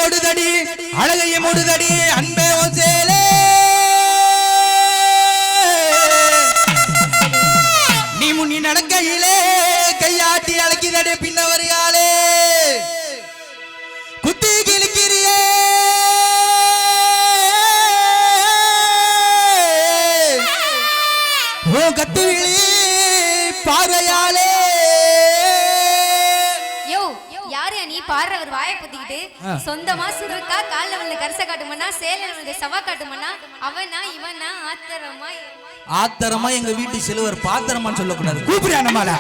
ஓடுதடி அழகையும் ஓடுதடி அன்பே ஒசேலே நீ முன்னி நடக்கையிலே கையாட்டி அழைக்குதடி பின்ன வருகாலே குத்தி கிழிக்கிறியே ஓ கத்துவிழி பார்வையாலே நீ பாடுற ஒரு வாயை புத்திக்கிட்டு சொந்தமா சுருக்கா கால்ல வந்து கரிசை காட்டுமன்னா சேலையில வந்து சவா காட்டுமன்னா அவனா இவனா ஆத்திரமா ஆத்திரமா எங்க வீட்டு சிலுவர் பாத்திரமான்னு சொல்லக்கூடாது கூப்பிடுறா நம்மள